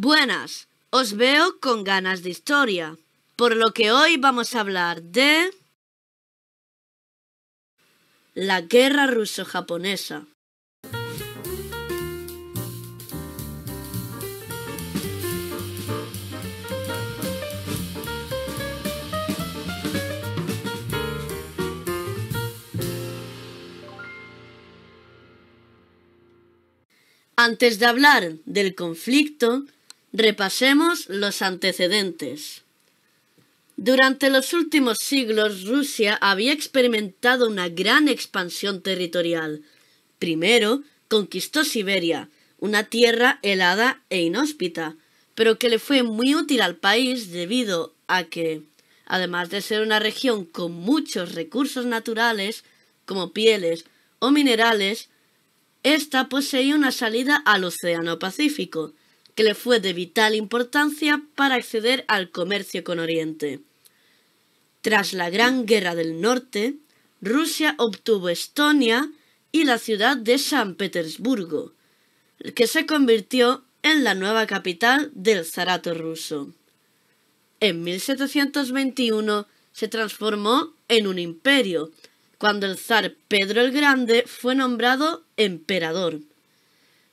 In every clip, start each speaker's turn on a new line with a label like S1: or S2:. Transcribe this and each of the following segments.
S1: Buenas, os veo con ganas de historia, por lo que hoy vamos a hablar de la guerra ruso-japonesa. Antes de hablar del conflicto, repasemos los antecedentes. Durante los últimos siglos, Rusia había experimentado una gran expansión territorial. Primero, conquistó Siberia, una tierra helada e inhóspita, pero que le fue muy útil al país debido a que, además de ser una región con muchos recursos naturales, como pieles o minerales, esta poseía una salida al Océano Pacífico, que le fue de vital importancia para acceder al comercio con Oriente. Tras la Gran Guerra del Norte, Rusia obtuvo Estonia y la ciudad de San Petersburgo, que se convirtió en la nueva capital del zarato ruso. En 1721 se transformó en un imperio, cuando el zar Pedro el Grande fue nombrado emperador.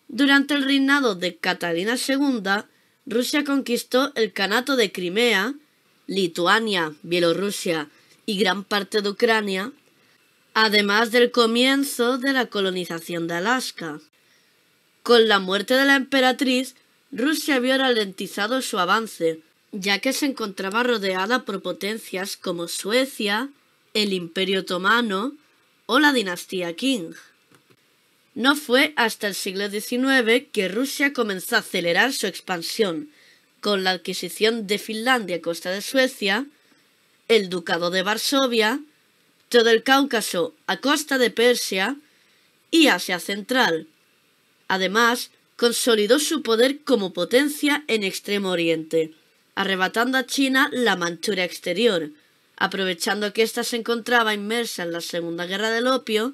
S1: Durante el reinado de Catalina II, Rusia conquistó el Kanato de Crimea, Lituania, Bielorrusia y gran parte de Ucrania, además del comienzo de la colonización de Alaska. Con la muerte de la emperatriz, Rusia vio ralentizado su avance, ya que se encontraba rodeada por potencias como Suecia, el Imperio Otomano o la dinastía Qing. No fue hasta el siglo XIX que Rusia comenzó a acelerar su expansión, con la adquisición de Finlandia a costa de Suecia, el Ducado de Varsovia, todo el Cáucaso a costa de Persia y Asia Central. Además, consolidó su poder como potencia en Extremo Oriente, arrebatando a China la Manchuria exterior, aprovechando que ésta se encontraba inmersa en la Segunda Guerra del Opio,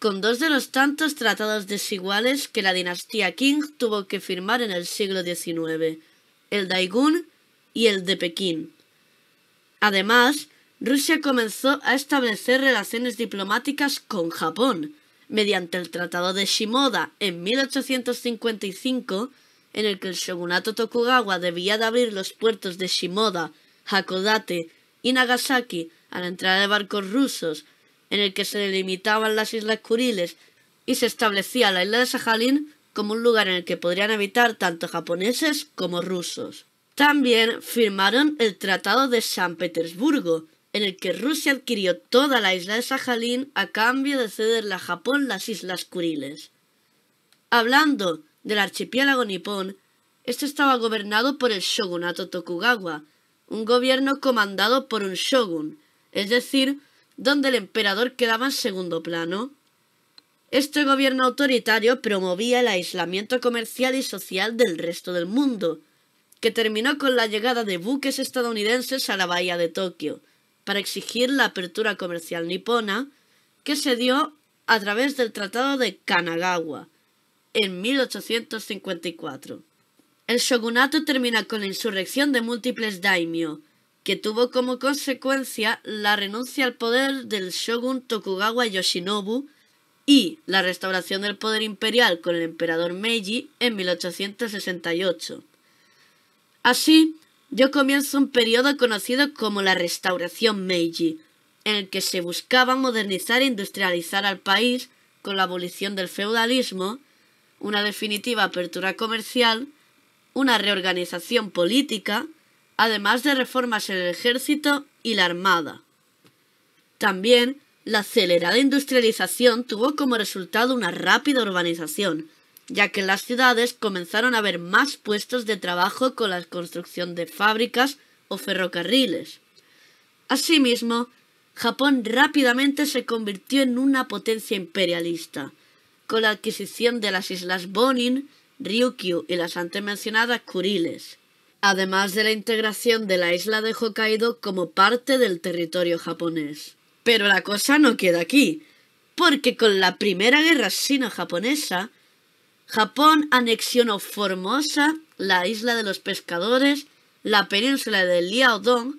S1: con dos de los tantos tratados desiguales que la dinastía Qing tuvo que firmar en el siglo XIX, el Daigún y el de Pekín. Además, Rusia comenzó a establecer relaciones diplomáticas con Japón, mediante el Tratado de Shimoda en 1855, en el que el shogunato Tokugawa debía de abrir los puertos de Shimoda, Hakodate y Nagasaki a la entrada de barcos rusos, en el que se delimitaban las Islas Kuriles y se establecía la isla de Sajalín como un lugar en el que podrían habitar tanto japoneses como rusos. También firmaron el Tratado de San Petersburgo, en el que Rusia adquirió toda la isla de Sajalín a cambio de cederle a Japón las Islas Kuriles. Hablando del archipiélago nipón, este estaba gobernado por el shogunato Tokugawa, un gobierno comandado por un shogun, es decir, donde el emperador quedaba en segundo plano. Este gobierno autoritario promovía el aislamiento comercial y social del resto del mundo, que terminó con la llegada de buques estadounidenses a la bahía de Tokio, para exigir la apertura comercial nipona, que se dio a través del Tratado de Kanagawa, en 1854. El shogunato termina con la insurrección de múltiples daimyo, que tuvo como consecuencia la renuncia al poder del shogun Tokugawa Yoshinobu y la restauración del poder imperial con el emperador Meiji en 1868. Así, dio comienzo un periodo conocido como la Restauración Meiji, en el que se buscaba modernizar e industrializar al país con la abolición del feudalismo, una definitiva apertura comercial, una reorganización política, además de reformas en el ejército y la armada. También, la acelerada industrialización tuvo como resultado una rápida urbanización, ya que en las ciudades comenzaron a haber más puestos de trabajo con la construcción de fábricas o ferrocarriles. Asimismo, Japón rápidamente se convirtió en una potencia imperialista, con la adquisición de las islas Bonin, Ryukyu y las antes mencionadas Kuriles, además de la integración de la isla de Hokkaido como parte del territorio japonés. Pero la cosa no queda aquí, porque con la Primera Guerra Sino-Japonesa, Japón anexionó Formosa, la isla de los pescadores, la península de Liaodong,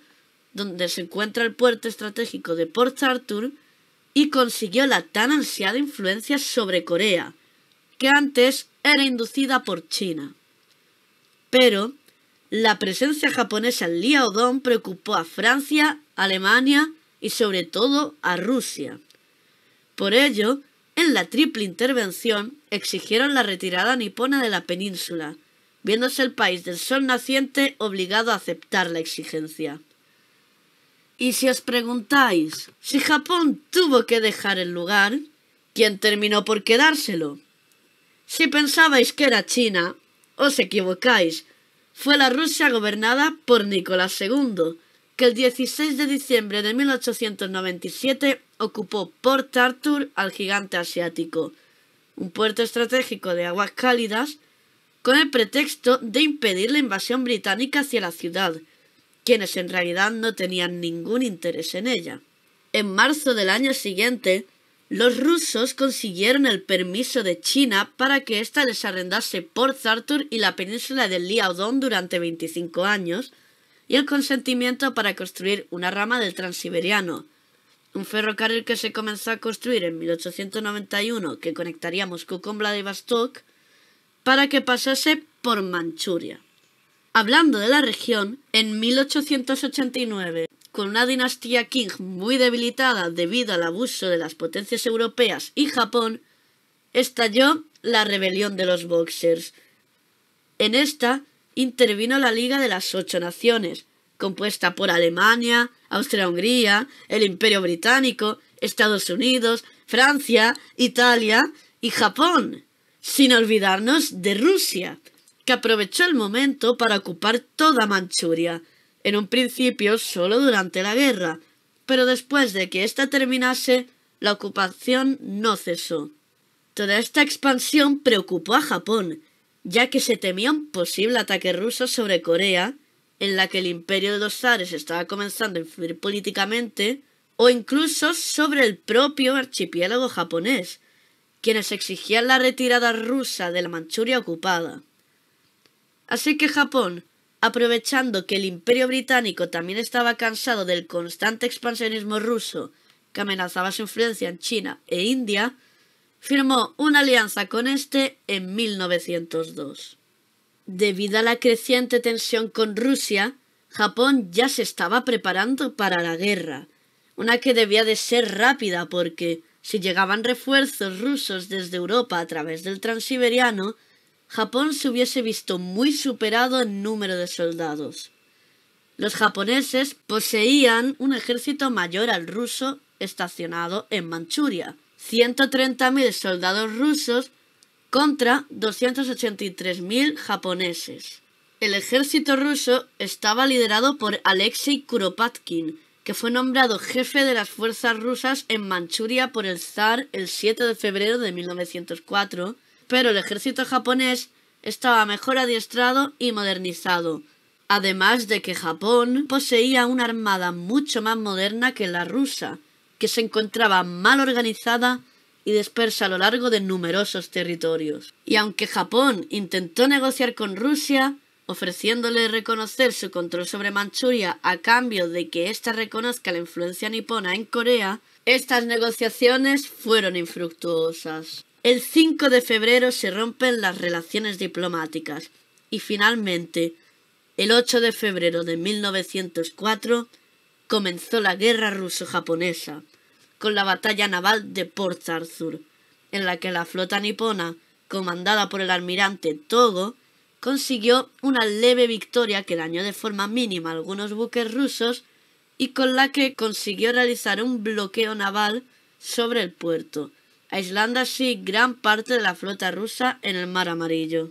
S1: donde se encuentra el puerto estratégico de Port Arthur, y consiguió la tan ansiada influencia sobre Corea, que antes era inducida por China. Pero la presencia japonesa en Liaodong preocupó a Francia, Alemania y sobre todo a Rusia. Por ello, en la Triple Intervención exigieron la retirada nipona de la península, viéndose el país del sol naciente obligado a aceptar la exigencia. Y si os preguntáis si Japón tuvo que dejar el lugar, ¿quién terminó por quedárselo? Si pensabais que era China, os equivocáis. Fue la Rusia gobernada por Nicolás II, que el 16 de diciembre de 1897 ocupó Port Arthur al gigante asiático, un puerto estratégico de aguas cálidas, con el pretexto de impedir la invasión británica hacia la ciudad, quienes en realidad no tenían ningún interés en ella. En marzo del año siguiente, los rusos consiguieron el permiso de China para que ésta les arrendase Port Arthur y la península de Liaodong durante 25 años, y el consentimiento para construir una rama del Transiberiano, un ferrocarril que se comenzó a construir en 1891 que conectaría Moscú con Vladivostok, para que pasase por Manchuria. Hablando de la región, en 1889, con una dinastía Qing muy debilitada debido al abuso de las potencias europeas y Japón, estalló la rebelión de los Bóxers. En esta intervino la Liga de las Ocho Naciones, compuesta por Alemania, Austria-Hungría, el Imperio Británico, Estados Unidos, Francia, Italia y Japón, sin olvidarnos de Rusia, que aprovechó el momento para ocupar toda Manchuria, en un principio solo durante la guerra, pero después de que ésta terminase, la ocupación no cesó. Toda esta expansión preocupó a Japón, ya que se temía un posible ataque ruso sobre Corea, en la que el imperio de los zares estaba comenzando a influir políticamente, o incluso sobre el propio archipiélago japonés, quienes exigían la retirada rusa de la Manchuria ocupada. Así que Japón, aprovechando que el Imperio Británico también estaba cansado del constante expansionismo ruso que amenazaba su influencia en China e India, firmó una alianza con este en 1902. Debido a la creciente tensión con Rusia, Japón ya se estaba preparando para la guerra, una que debía de ser rápida porque, si llegaban refuerzos rusos desde Europa a través del Transiberiano, Japón se hubiese visto muy superado en número de soldados. Los japoneses poseían un ejército mayor al ruso estacionado en Manchuria, 130.000 soldados rusos contra 283.000 japoneses. El ejército ruso estaba liderado por Alexei Kuropatkin, que fue nombrado jefe de las fuerzas rusas en Manchuria por el zar el 7 de febrero de 1904, pero el ejército japonés estaba mejor adiestrado y modernizado, además de que Japón poseía una armada mucho más moderna que la rusa, que se encontraba mal organizada y dispersa a lo largo de numerosos territorios. Y aunque Japón intentó negociar con Rusia, ofreciéndole reconocer su control sobre Manchuria a cambio de que ésta reconozca la influencia nipona en Corea, estas negociaciones fueron infructuosas. El 5 de febrero se rompen las relaciones diplomáticas y finalmente, el 8 de febrero de 1904, comenzó la guerra ruso-japonesa, con la batalla naval de Port Arthur, en la que la flota nipona, comandada por el almirante Togo, consiguió una leve victoria que dañó de forma mínima a algunos buques rusos y con la que consiguió realizar un bloqueo naval sobre el puerto, aislando así gran parte de la flota rusa en el Mar Amarillo.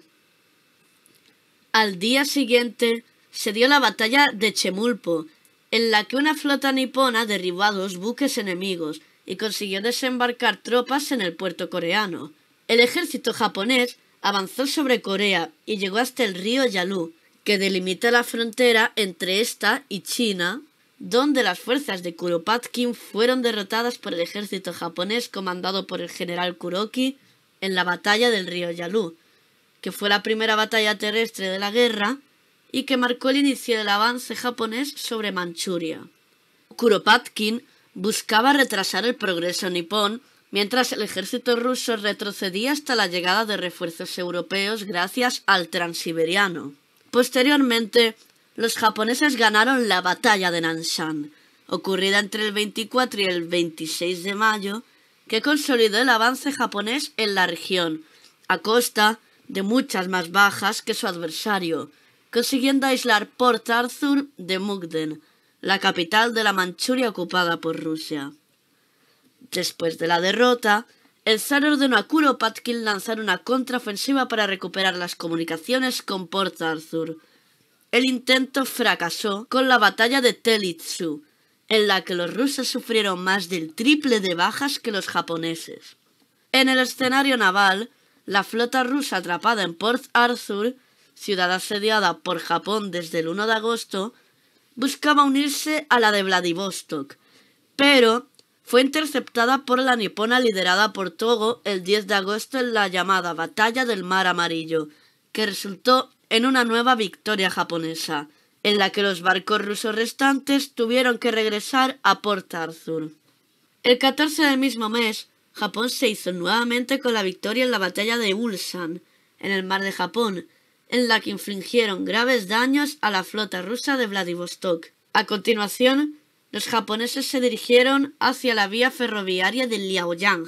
S1: Al día siguiente se dio la batalla de Chemulpo, en la que una flota nipona derribó a 2 buques enemigos y consiguió desembarcar tropas en el puerto coreano. El ejército japonés avanzó sobre Corea y llegó hasta el río Yalu, que delimita la frontera entre esta y China, donde las fuerzas de Kuropatkin fueron derrotadas por el ejército japonés comandado por el general Kuroki en la batalla del río Yalu, que fue la primera batalla terrestre de la guerra y que marcó el inicio del avance japonés sobre Manchuria. Kuropatkin buscaba retrasar el progreso nipón mientras el ejército ruso retrocedía hasta la llegada de refuerzos europeos gracias al Transiberiano. Posteriormente, los japoneses ganaron la batalla de Nanshan, ocurrida entre el 24 y el 26 de mayo, que consolidó el avance japonés en la región, a costa de muchas más bajas que su adversario, consiguiendo aislar Port Arthur de Mukden, la capital de la Manchuria ocupada por Rusia. Después de la derrota, el zar ordenó a Kuropatkin lanzar una contraofensiva para recuperar las comunicaciones con Port Arthur. El intento fracasó con la batalla de Telitsu, en la que los rusos sufrieron más del triple de bajas que los japoneses. En el escenario naval, la flota rusa atrapada en Port Arthur, ciudad asediada por Japón desde el 1 de agosto, buscaba unirse a la de Vladivostok, pero fue interceptada por la nipona liderada por Togo el 10 de agosto en la llamada Batalla del Mar Amarillo, que resultó en una nueva victoria japonesa, en la que los barcos rusos restantes tuvieron que regresar a Port Arthur. El 14 del mismo mes, Japón se hizo nuevamente con la victoria en la batalla de Ulsan, en el mar de Japón, en la que infligieron graves daños a la flota rusa de Vladivostok. A continuación, los japoneses se dirigieron hacia la vía ferroviaria de Liaoyang,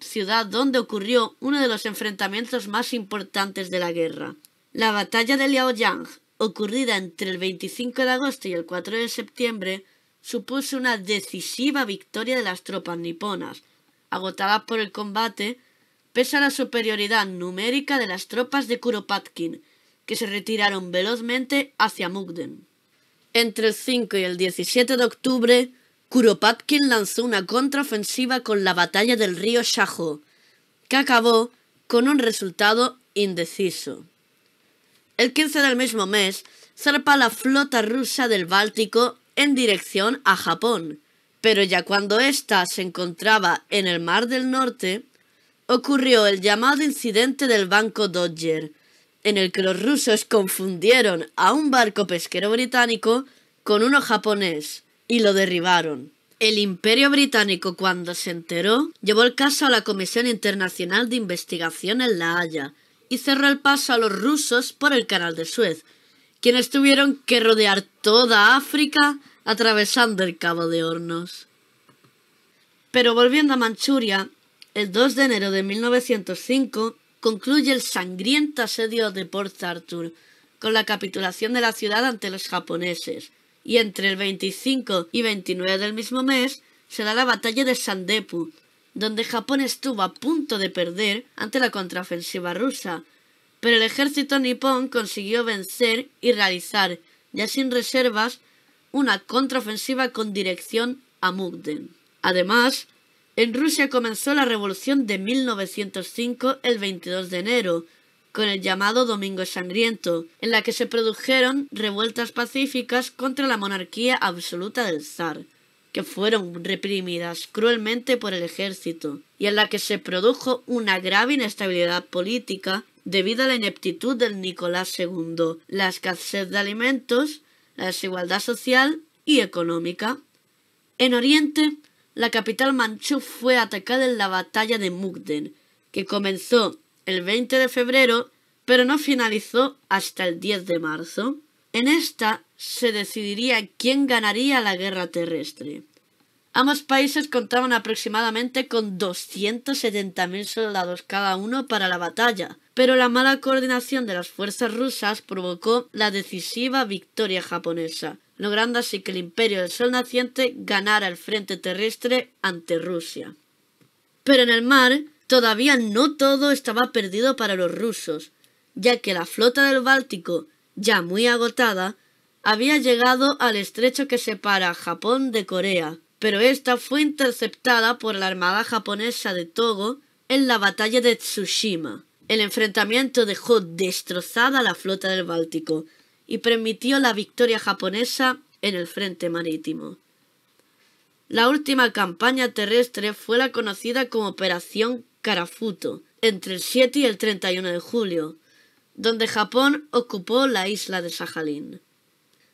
S1: ciudad donde ocurrió uno de los enfrentamientos más importantes de la guerra. La batalla de Liaoyang, ocurrida entre el 25 de agosto y el 4 de septiembre, supuso una decisiva victoria de las tropas niponas, agotadas por el combate, pese a la superioridad numérica de las tropas de Kuropatkin, que se retiraron velozmente hacia Mukden. Entre el 5 y el 17 de octubre, Kuropatkin lanzó una contraofensiva con la batalla del río Shajo, que acabó con un resultado indeciso. El 15 del mismo mes, zarpa la flota rusa del Báltico en dirección a Japón, pero ya cuando ésta se encontraba en el Mar del Norte, ocurrió el llamado incidente del Banco Dodger, en el que los rusos confundieron a un barco pesquero británico con uno japonés y lo derribaron. El Imperio Británico, cuando se enteró, llevó el caso a la Comisión Internacional de Investigación en La Haya y cerró el paso a los rusos por el Canal de Suez, quienes tuvieron que rodear toda África atravesando el Cabo de Hornos. Pero volviendo a Manchuria, el 2 de enero de 1905 concluye el sangriento asedio de Port Arthur, con la capitulación de la ciudad ante los japoneses, y entre el 25 y 29 del mismo mes se da la batalla de Sandepu, donde Japón estuvo a punto de perder ante la contraofensiva rusa, pero el ejército nipón consiguió vencer y realizar, ya sin reservas, una contraofensiva con dirección a Mukden. Además, en Rusia comenzó la revolución de 1905 el 22 de enero, con el llamado Domingo Sangriento, en la que se produjeron revueltas pacíficas contra la monarquía absoluta del zar, que fueron reprimidas cruelmente por el ejército, y en la que se produjo una grave inestabilidad política debido a la ineptitud del Nicolás II, la escasez de alimentos, la desigualdad social y económica. En Oriente, la capital manchú fue atacada en la batalla de Mukden, que comenzó el 20 de febrero, pero no finalizó hasta el 10 de marzo. En esta se decidiría quién ganaría la guerra terrestre. Ambos países contaban aproximadamente con 270.000 soldados cada uno para la batalla, pero la mala coordinación de las fuerzas rusas provocó la decisiva victoria japonesa, logrando así que el Imperio del Sol Naciente ganara el frente terrestre ante Rusia. Pero en el mar, todavía no todo estaba perdido para los rusos, ya que la flota del Báltico, ya muy agotada, había llegado al estrecho que separa a Japón de Corea, pero esta fue interceptada por la armada japonesa de Togo en la batalla de Tsushima. El enfrentamiento dejó destrozada la flota del Báltico y permitió la victoria japonesa en el frente marítimo. La última campaña terrestre fue la conocida como Operación Karafuto, entre el 7 y el 31 de julio, donde Japón ocupó la isla de Sajalín.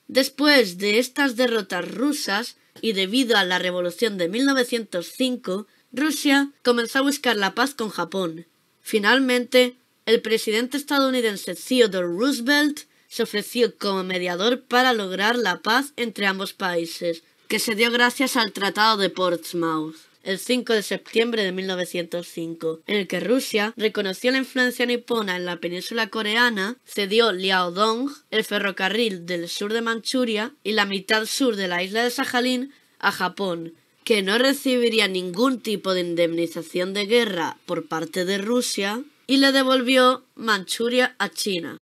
S1: Después de estas derrotas rusas y debido a la revolución de 1905, Rusia comenzó a buscar la paz con Japón. Finalmente, el presidente estadounidense Theodore Roosevelt se ofreció como mediador para lograr la paz entre ambos países, que se dio gracias al Tratado de Portsmouth, el 5 de septiembre de 1905, en el que Rusia reconoció la influencia nipona en la península coreana, cedió Liaodong, el ferrocarril del sur de Manchuria y la mitad sur de la isla de Sajalín a Japón, que no recibiría ningún tipo de indemnización de guerra por parte de Rusia, y le devolvió Manchuria a China.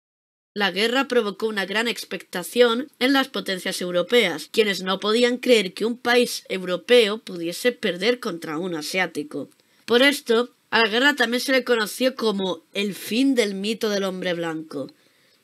S1: La guerra provocó una gran expectación en las potencias europeas, quienes no podían creer que un país europeo pudiese perder contra un asiático. Por esto, a la guerra también se le conoció como el fin del mito del hombre blanco,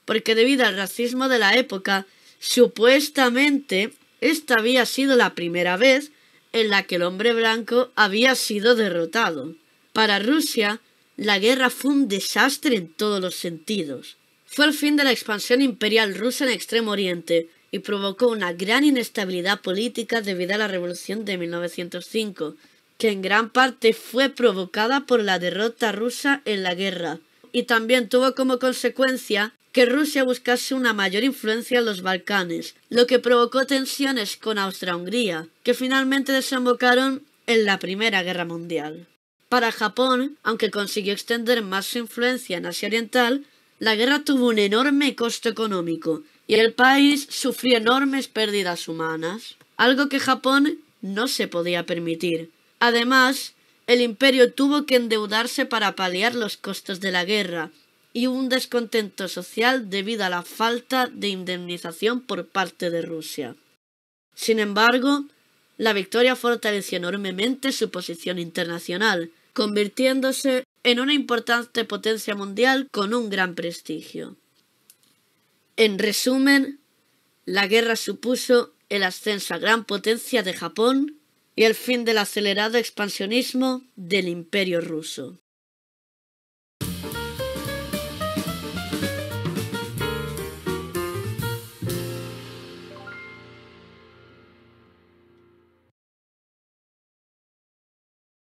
S1: porque debido al racismo de la época, supuestamente esta había sido la primera vez en la que el hombre blanco había sido derrotado. Para Rusia, la guerra fue un desastre en todos los sentidos. Fue el fin de la expansión imperial rusa en Extremo Oriente y provocó una gran inestabilidad política debido a la Revolución de 1905, que en gran parte fue provocada por la derrota rusa en la guerra, y también tuvo como consecuencia que Rusia buscase una mayor influencia en los Balcanes, lo que provocó tensiones con Austria-Hungría, que finalmente desembocaron en la Primera Guerra Mundial. Para Japón, aunque consiguió extender más su influencia en Asia Oriental, la guerra tuvo un enorme costo económico y el país sufrió enormes pérdidas humanas, algo que Japón no se podía permitir. Además, el imperio tuvo que endeudarse para paliar los costos de la guerra y hubo un descontento social debido a la falta de indemnización por parte de Rusia. Sin embargo, la victoria fortaleció enormemente su posición internacional, convirtiéndose en una importante potencia mundial con un gran prestigio. En resumen, la guerra supuso el ascenso a gran potencia de Japón y el fin del acelerado expansionismo del Imperio ruso.